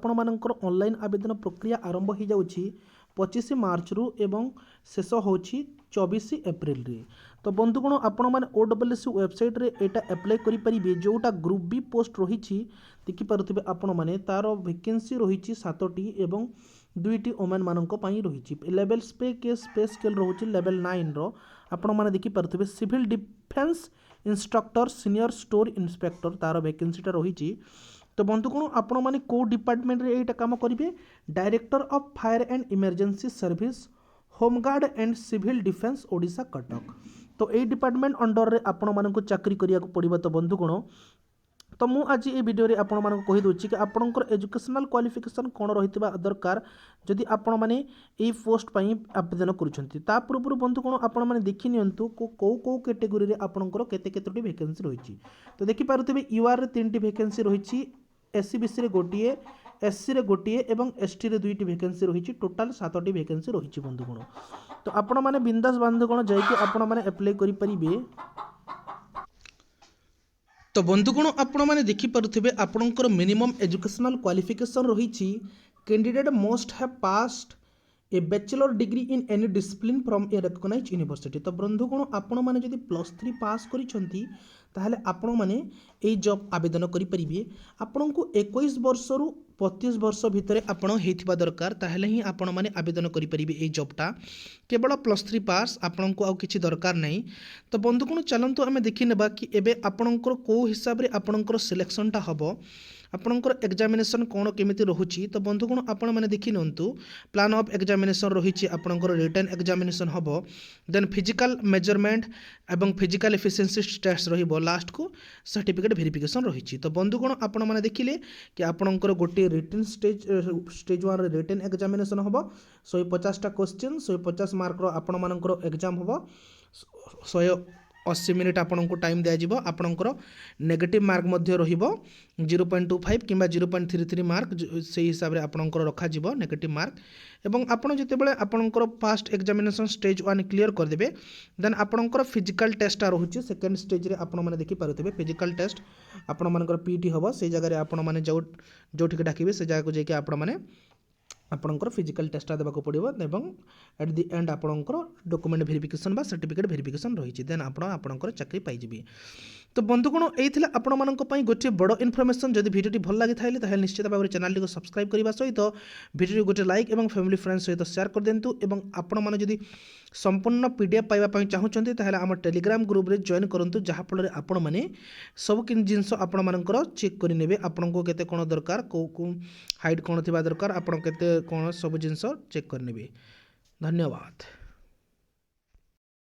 आपण मानकर ऑनलाइन आवेदन प्रक्रिया आरंभ हो जाउछि 25 मार्च रु एवं शेष होछि 24 एप्रिल रे। तो बंधुगण आपण मैंने OSS वेबसाइट रे एटा अप्लाई करि परिबे जोटा ग्रुप बी पोस्ट रही देखि पारुथिबे आपण माने तार वैकेंसी रही 7टी एवं 2टी ओमेन मानक पई रही लेवल पे स्केल रहुछि लेवल 9 रो आपण माने देखि पारुथिबे civil defence instructor senior store inspector तार वैकेंसीटा रही। तो बंधुगण आपण माने को डिपार्टमेंट रे एटा काम करिवे director of fire and emergency service home guard and civil defence Odisha Cuttack. तो यही डिपार्टमेंट अंडर रे आपण मानक चाकरी करिया को पड़िबा। तो बंधुगण तो मु आज ये वीडियो रे आपण मानक कहि दोछि कि आपनकर एजुकेशनल क्वालिफिकेशन कोन रहितबा दरकार जदि आपण माने एई पोस्ट पई आवेदन करूछंती। ता पूर्व बंधुगण आपण माने देखि नियंतु को कैटेगरी रे आपनकर केतेटी वैकेंसी रहिछि। तो देखि पारुथिबे यूआर रे 3टी वैकेंसी रहिछि, एससी बीसी रे गोटिए, एससी रे गोटिए एवं एसटी रे 2टी वैकेंसी रहिछि, टोटल 7टी वैकेंसी रहिछि बंधुगण। तो आपण माने बिंदास बंधुगण जाइके आपण माने अप्लाई करि परिबे। तो बंधुगण आपण माने देखि पारुथिबे आपणकर मिनिमम एजुकेशनल क्वालिफिकेशन रही candidate must have passed a bachelor degree in any discipline from a recognised university. तो बंधुगण आपण माने जदि +3 पास करिसंती ताहले आपण माने एई जॉब आवेदन करि परिबे। आपणको 21 वर्ष रु 25 वर्ष भितर आपण हेथिबा दरकार ताहले ही आपण माने आवेदन करि परिबे एई जॉबटा। केवल +3 पास आपणको आउ किछि दरकार नहीं। तो बंधुगण चलंतु आमे देखि नेबा कि एबे आपणकर को हिसाब रे आपणकर सिलेक्शनटा हबो, आपणकर एग्जामिनेशन कोन केमिति रहुछि। तो बंधुगण आपण माने देखि नंतु प्लान ऑफ एग्जामिनेशन रहिछि आपणकर रिटन एग्जामिनेशन हबो, देन फिजिकल मेजरमेंट एवं फिजिकल एफिशिएंसी टेस्ट रहिबो, लास्ट को सर्टिफिकेट वेरिफिकेशन रहिछि। तो बंधुगण आपण माने देखिले कि आपणकर गोटे रिटन स्टेज 1 रे रिटन एग्जामिनेशन हबो 150 टा क्वेश्चन 150 मार्क रो आपण मानकर एग्जाम हबो 180 मिनिट आपन को टाइम दिया जिवो। आपनकर नेगेटिव मार्क मध्य रहिबो 0.25 किंबा 0.33 मार्क से हिसाब रे आपनकर रखा जिवो नेगेटिव मार्क। एवं आपन जते बेले आपनकर फर्स्ट एग्जामिनेशन स्टेज 1 क्लियर कर देबे देन आपनकर फिजिकल टेस्ट रहुछि सेकंड स्टेज रे आपन माने देखि पारुथिबे फिजिकल टेस्ट आपन मानकर पीटी हबो से जगह रे आपन माने जोठी के डाकिबे से जगह को जेके आपन माने आपनकर फिजिकल टेस्टा देबाक पड़िबो एवं एट द एंड आपनकर डॉक्यूमेंट वेरिफिकेशन बा सर्टिफिकेट वेरिफिकेशन रहिछि देन आपनकर चाकरी पाइ जिबे। तो बंधुगण एई थिला आपण मानक पई गोटे बड़ इनफॉरमेशन। जदि वीडियोटी भल लागि थाइले ताहे निश्चित भाव चैनल को सब्सक्राइब करबा सहित वीडियो गोटे लाइक एवं फैमिली फ्रेंड्स सहित शेयर कर देंतु। एवं आपण माने जदि संपूर्ण पीडीएफ पाइबा पई चाहुचंती ताहे हमर टेलीग्राम ग्रुप रे जॉइन करंतु जहा फल रे आपण माने सब किन जिंस आपण मानकर चेक करि नेबे आपण को केते कोन दरकार को हाइट कोन थिबा दरकार आपण केते कोन सब जिंस चेक कर नेबे। धन्यवाद।